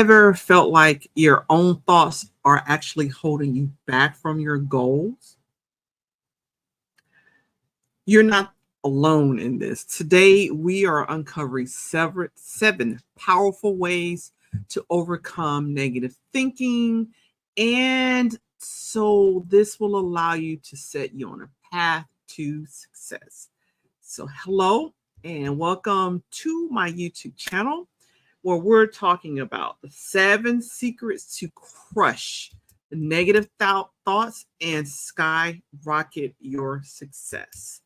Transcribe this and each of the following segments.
ever felt like your own thoughts are actually holding you back from your goals? You're not alone in this. Today, we are uncovering seven powerful ways to overcome negative thinking. And so, this will allow you to set you on a path to success. So, hello and welcome to my YouTube channel where we're talking about the 7 secrets to crush the negative thoughts and skyrocket your success.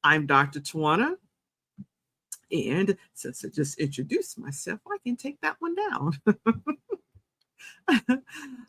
I'm Dr. Twanna, and since I just introduced myself, I can take that one down.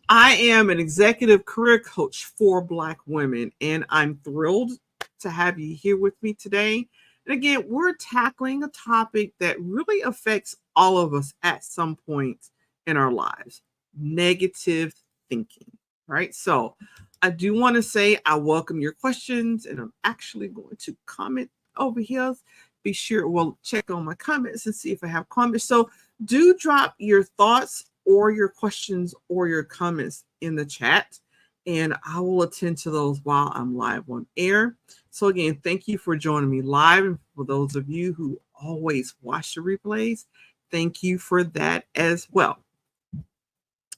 I am an executive career coach for Black women, and I'm thrilled to have you here with me today. And again, we're tackling a topic that really affects all of us at some point in our lives: negative thinking, right? So I do want to say I welcome your questions, and I'm actually going to comment over here. Be sure we'll check on my comments and see if I have comments. So do drop your thoughts or your questions or your comments in the chat, and I will attend to those while I'm live on air. So again, thank you for joining me live. And for those of you who always watch the replays, thank you for that as well.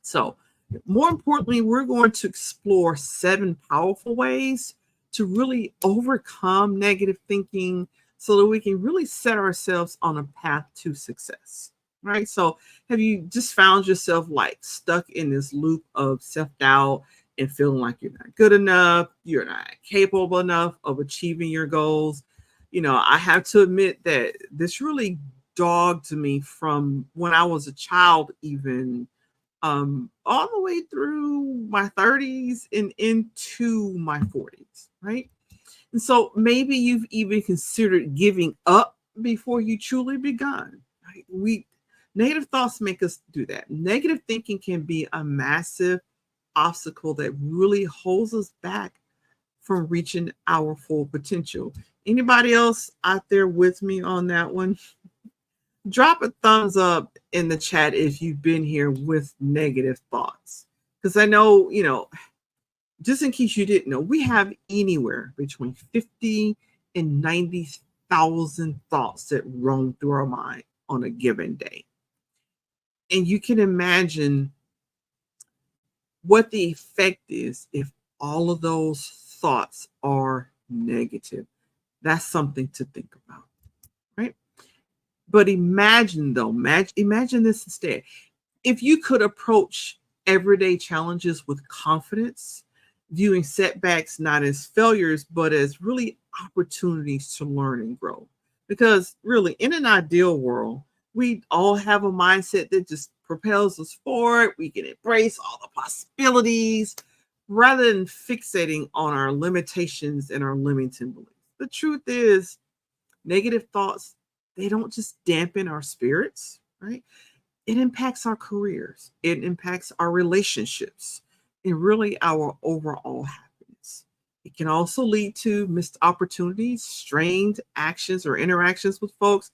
So more importantly, we're going to explore 7 powerful ways to really overcome negative thinking so that we can really set ourselves on a path to success, right? So have you just found yourself like stuck in this loop of self-doubt and feeling like you're not good enough, you're not capable enough of achieving your goals? You know, I have to admit that this really dogged me from when I was a child, even all the way through my 30s and into my 40s, right? And so maybe you've even considered giving up before you truly begun. Right? Negative thoughts make us do that. Negative thinking can be a massive obstacle that really holds us back from reaching our full potential. Anybody else out there with me on that one? Drop a thumbs up in the chat if you've been here with negative thoughts. Because I know, just in case you didn't know, we have anywhere between 50 and 90,000 thoughts that roam through our mind on a given day. And you can imagine what the effect is if all of those thoughts are negative. That's something to think about, right? But imagine though, imagine this instead. If you could approach everyday challenges with confidence, viewing setbacks not as failures, but as really opportunities to learn and grow. Because really, in an ideal world, we all have a mindset that just propels us forward. We can embrace all the possibilities rather than fixating on our limitations and our limiting beliefs. The truth is, negative thoughts, they don't just dampen our spirits, right? It impacts our careers. It impacts our relationships and really our overall happiness. It can also lead to missed opportunities, strained actions or interactions with folks,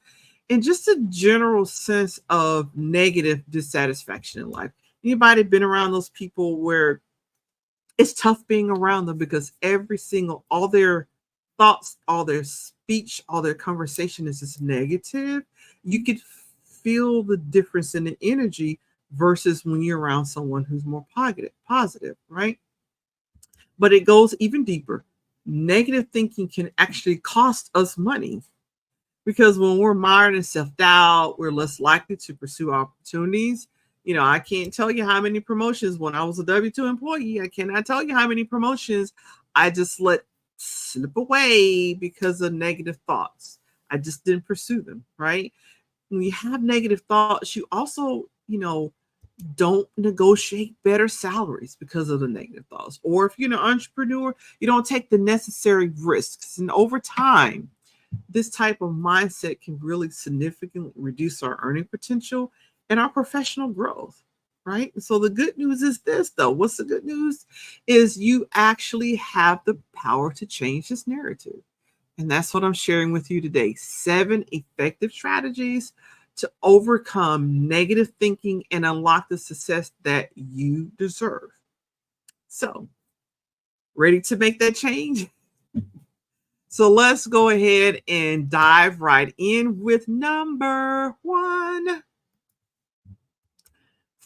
and just a general sense of negative dissatisfaction in life. Anybody been around those people where it's tough being around them because all their thoughts, all their speech, all their conversation is just negative? You could feel the difference in the energy versus when you're around someone who's more positive, right? But it goes even deeper. Negative thinking can actually cost us money because when we're mired in self-doubt, we're less likely to pursue opportunities. I can't tell you how many promotions when I was a W-2 employee. I cannot tell you how many promotions I just let slip away because of negative thoughts. I just didn't pursue them, right? When you have negative thoughts, you also, don't negotiate better salaries because of the negative thoughts. Or if you're an entrepreneur, you don't take the necessary risks. And over time, this type of mindset can really significantly reduce our earning potential and our professional growth, right? And so the good news is this, though. What's the good news? Is you actually have the power to change this narrative. And that's what I'm sharing with you today. 7 effective strategies to overcome negative thinking and unlock the success that you deserve. So, ready to make that change? So, let's go ahead and dive right in with number one.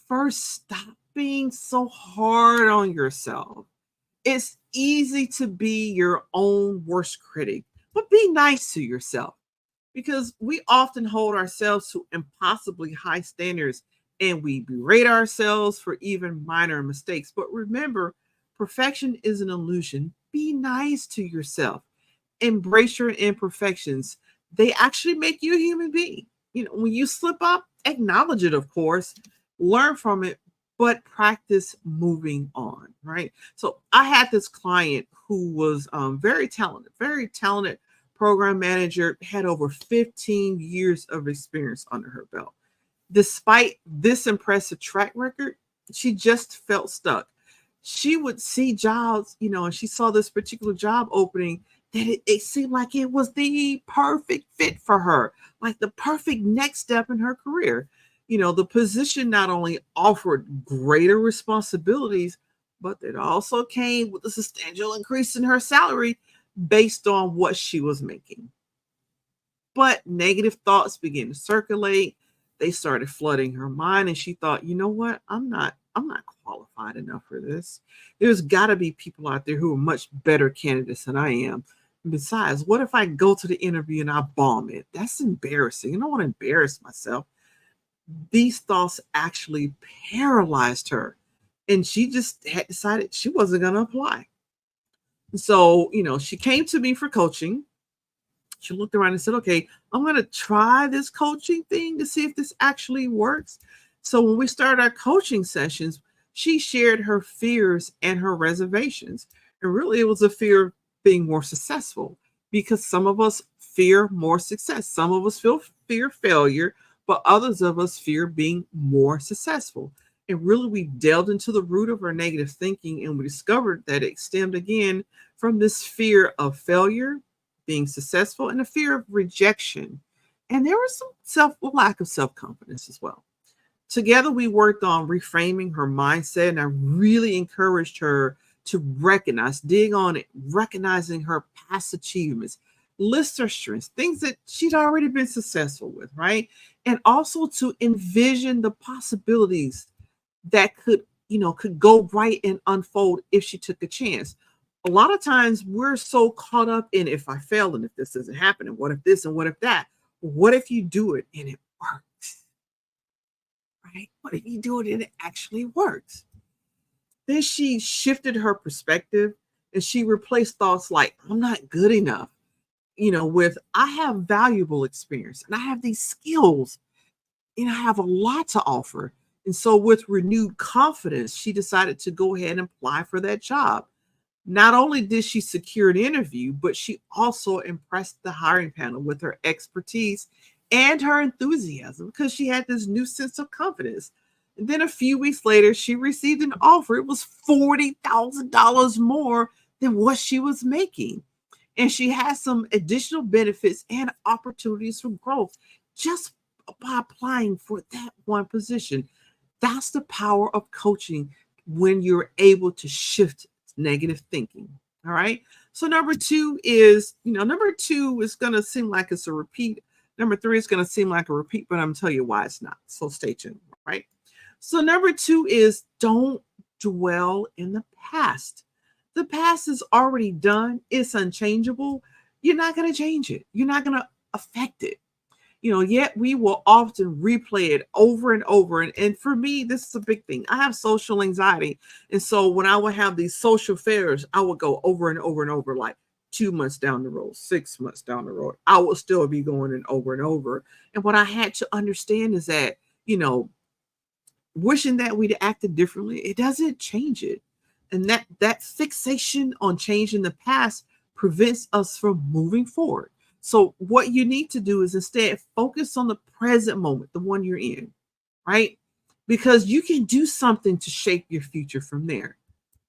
First, stop being so hard on yourself. It's easy to be your own worst critic, but be nice to yourself because we often hold ourselves to impossibly high standards and we berate ourselves for even minor mistakes. But remember, perfection is an illusion. Be nice to yourself, embrace your imperfections. They actually make you a human being. When you slip up, acknowledge it, of course, learn from it, but practice moving on, right? So I had this client who was very talented program manager, had over 15 years of experience under her belt. Despite this impressive track record, she just felt stuck. She would see jobs, and she saw this particular job opening that it seemed like it was the perfect fit for her, like the perfect next step in her career. The position not only offered greater responsibilities, but it also came with a substantial increase in her salary based on what she was making. But negative thoughts began to circulate. They started flooding her mind, and she thought, you know what? I'm not qualified enough for this. There's got to be people out there who are much better candidates than I am. And besides, what if I go to the interview and I bomb it? That's embarrassing. I don't want to embarrass myself. These thoughts actually paralyzed her, and she just had decided she wasn't going to apply. So, she came to me for coaching. She looked around and said, okay, I'm going to try this coaching thing to see if this actually works. So when we started our coaching sessions, she shared her fears and her reservations. And really, it was a fear of being more successful because some of us fear more success. Some of us fear failure, but others of us fear being more successful. And really, we delved into the root of our negative thinking and we discovered that it stemmed again from this fear of failure, being successful, and a fear of rejection. And there was some lack of self-confidence as well. Together, we worked on reframing her mindset, and I really encouraged her to dig on it, recognizing her past achievements, list her strengths, things that she'd already been successful with, right? And also to envision the possibilities that could go right and unfold if she took a chance. A lot of times we're so caught up in if I fail and if this doesn't happen and what if this and what if that. What if you do it and it works? Right? What if you do it and it actually works? Then she shifted her perspective and she replaced thoughts like I'm not good enough, with I have valuable experience and I have these skills and I have a lot to offer. And so with renewed confidence, she decided to go ahead and apply for that job. Not only did she secure an interview, but she also impressed the hiring panel with her expertise and her enthusiasm because she had this new sense of confidence. And then a few weeks later, she received an offer. It was $40,000 more than what she was making. And she has some additional benefits and opportunities for growth just by applying for that one position. That's the power of coaching when you're able to shift negative thinking. All right. So number two is going to seem like it's a repeat. Number three is going to seem like a repeat, but I'm going to tell you why it's not. So stay tuned. Right. So number two is don't dwell in the past. The past is already done. It's unchangeable. You're not going to change it. You're not going to affect it. Yet we will often replay it over and over. And for me, this is a big thing. I have social anxiety. And so when I would have these social fairs, I would go over and over and over, like 2 months down the road, 6 months down the road. I will still be going in over and over. And what I had to understand is that, wishing that we'd acted differently, it doesn't change it. And that fixation on changing the past prevents us from moving forward. So what you need to do is instead focus on the present moment, the one you're in, right? Because you can do something to shape your future from there.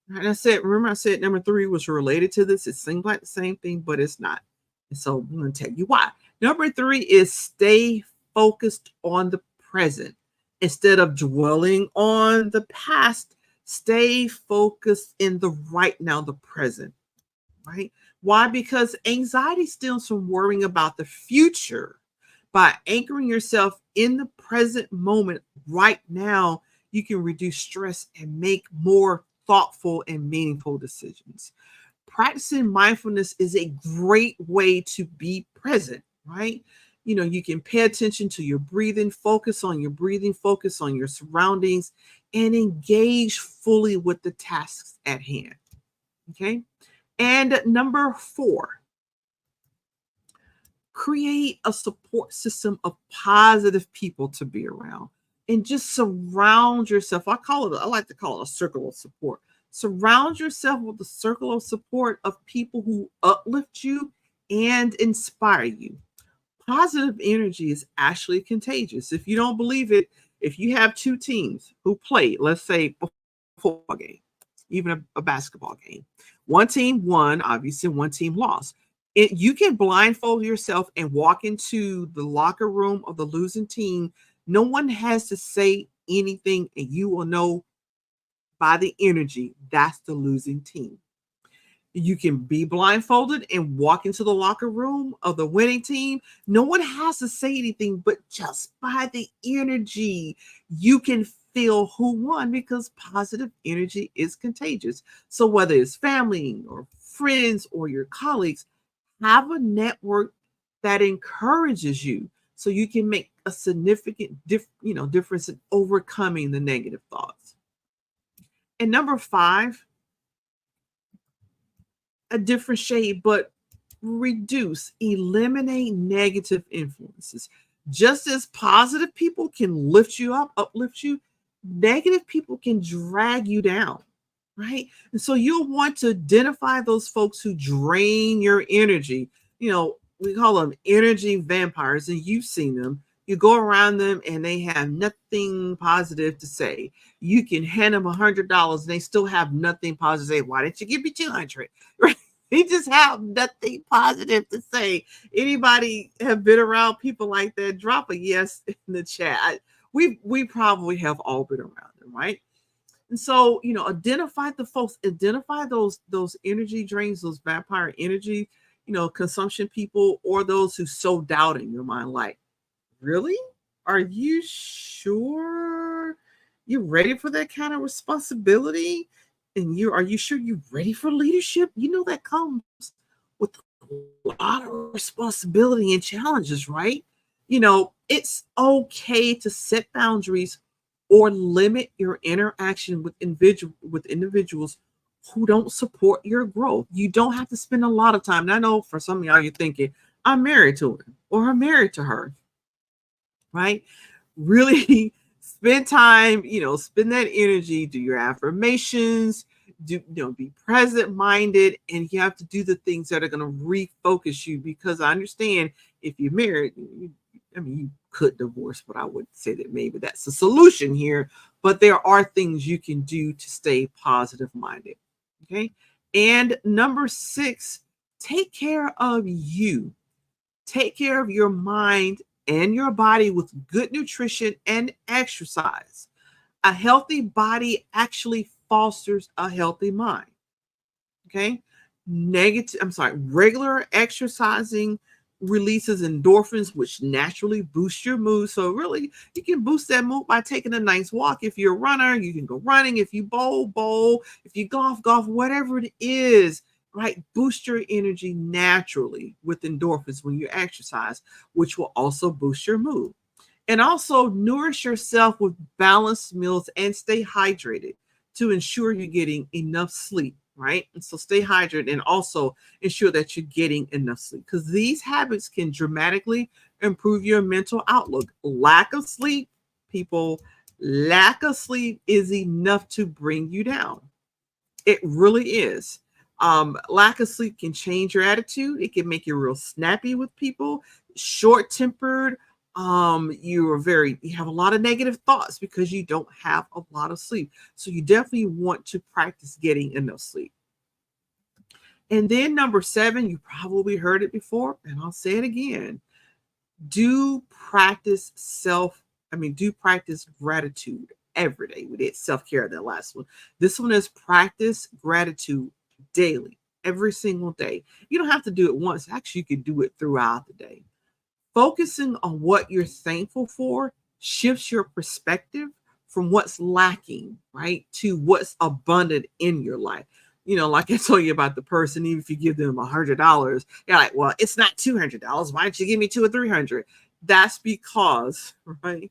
And remember I said number three was related to this. It seems like the same thing, but it's not. And so I'm going to tell you why. Number three is stay focused on the present. Instead of dwelling on the past, stay focused in the right now, the present, right? Why? Because anxiety stems from worrying about the future. By anchoring yourself in the present moment right now, you can reduce stress and make more thoughtful and meaningful decisions. Practicing mindfulness is a great way to be present, right? You can pay attention to your breathing, focus on your breathing, focus on your surroundings, and engage fully with the tasks at hand. Okay. And number four, create a support system of positive people to be around and just surround yourself. I like to call it a circle of support. Surround yourself with a circle of support of people who uplift you and inspire you. Positive energy is actually contagious. If you don't believe it, if you have two teams who play, let's say a football game, even a basketball game, one team won, obviously, one team lost. You can blindfold yourself and walk into the locker room of the losing team. No one has to say anything, and you will know by the energy that's the losing team. You can be blindfolded and walk into the locker room of the winning team. No one has to say anything, but just by the energy, you can feel who won because positive energy is contagious. So, whether it's family or friends or your colleagues, have a network that encourages you so you can make a significant difference in overcoming the negative thoughts. And number five, a different shade, but eliminate negative influences. Just as positive people can lift you up, uplift you, negative people can drag you down, right? And so you'll want to identify those folks who drain your energy. We call them energy vampires, and you've seen them. You go around them and they have nothing positive to say. You can hand them $100 and they still have nothing positive to say. Why didn't you give me 200? Right? They just have nothing positive to say. Anybody have been around people like that? Drop a yes in the chat. We probably have all been around them, right? And so, identify the folks, identify those energy drains, those vampire energy, consumption people, or those who sow doubt in your mind. Like, really? Are you sure you're ready for that kind of responsibility? And are you sure you're ready for leadership? That comes with a lot of responsibility and challenges, right? It's okay to set boundaries or limit your interaction with individuals who don't support your growth. You don't have to spend a lot of time. And I know for some of y'all, you're thinking, I'm married to him or I'm married to her, right? Really spend time, spend that energy, do your affirmations, be present minded, and you have to do the things that are going to refocus you. Because I understand if you're married, you could divorce, but I would say that maybe that's the solution here. But there are things you can do to stay positive minded. Okay. And number six, take care of you. Take care of your mind and your body with good nutrition and exercise. A healthy body actually fosters a healthy mind. Okay. Regular exercising releases endorphins, which naturally boost your mood. So really, you can boost that mood by taking a nice walk. If you're a runner, you can go running. If you bowl. If you golf, whatever it is, right? Boost your energy naturally with endorphins when you exercise, which will also boost your mood. And also nourish yourself with balanced meals and stay hydrated to ensure you're getting enough sleep, right? And so stay hydrated and also ensure that you're getting enough sleep, because these habits can dramatically improve your mental outlook. Lack of sleep is enough to bring you down. It really is. Lack of sleep can change your attitude. It can make you real snappy with people, short tempered. You have a lot of negative thoughts because you don't have a lot of sleep. So you definitely want to practice getting enough sleep. And then number seven, you probably heard it before, and I'll say it again. Do practice do practice gratitude every day. We did self-care that last one. This one is practice gratitude daily, every single day. You don't have to do it once. Actually, you can do it throughout the day. Focusing on what you're thankful for shifts your perspective from what's lacking, right, to what's abundant in your life. Like I told you about the person, even if you give them $100, you're like, well, it's not $200. Why don't you give me 2 or 300? That's because, right,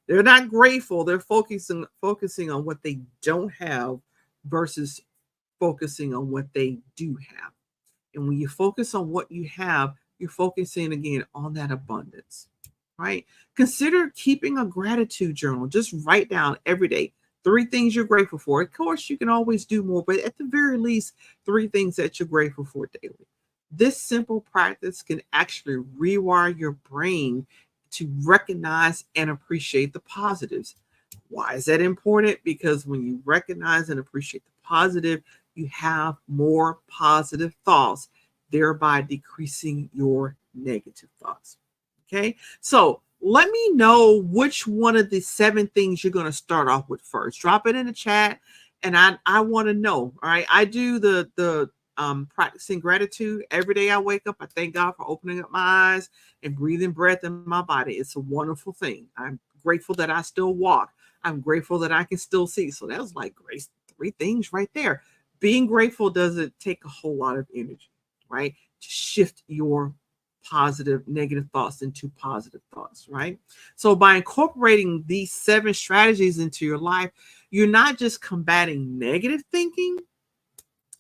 they're not grateful. They're focusing on what they don't have versus focusing on what they do have. And when you focus on what you have, you're focusing again on that abundance, right? Consider keeping a gratitude journal. Just write down every day 3 things you're grateful for. Of course, you can always do more, but at the very least, 3 things that you're grateful for daily. This simple practice can actually rewire your brain to recognize and appreciate the positives. Why is that important? Because when you recognize and appreciate the positive, you have more positive thoughts, thereby decreasing your negative thoughts. Okay, so let me know which one of the 7 things you're going to start off with first. Drop it in the chat, and I want to know. All right, I do the practicing gratitude every day. I wake up. I thank God for opening up my eyes and breathing breath in my body. It's a wonderful thing. I'm grateful that I still walk. I'm grateful that I can still see. So that was like great 3 things right there. Being grateful doesn't take a whole lot of energy, right? To shift your negative thoughts into positive thoughts, right? So by incorporating these 7 strategies into your life, you're not just combating negative thinking,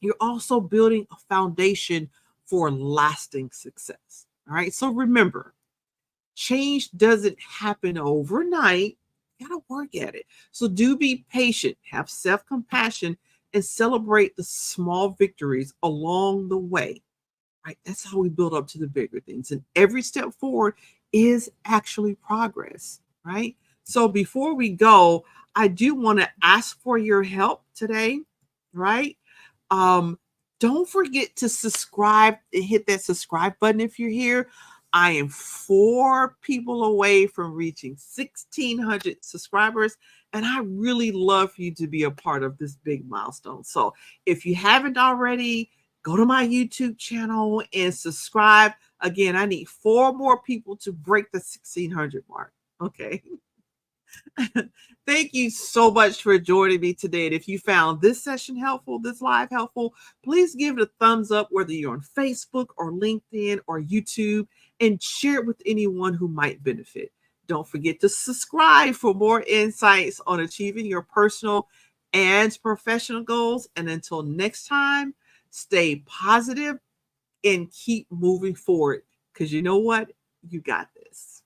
you're also building a foundation for lasting success. All right. So remember, change doesn't happen overnight. You gotta work at it. So do be patient, have self-compassion, and celebrate the small victories along the way. Right? That's how we build up to the bigger things. And every step forward is actually progress. Right. So before we go, I do want to ask for your help today. Right. Um, don't forget to subscribe and hit that subscribe button if you're here. I am 4 people away from reaching 1,600 subscribers, and I really love for you to be a part of this big milestone. So if you haven't already, go to my YouTube channel and subscribe. Again, I need 4 more people to break the 1,600 mark. Okay. Thank you so much for joining me today. And if you found this session helpful, this live helpful, please give it a thumbs up, whether you're on Facebook or LinkedIn or YouTube, and share it with anyone who might benefit. Don't forget to subscribe for more insights on achieving your personal and professional goals. And until next time, stay positive and keep moving forward, because you know what? You got this.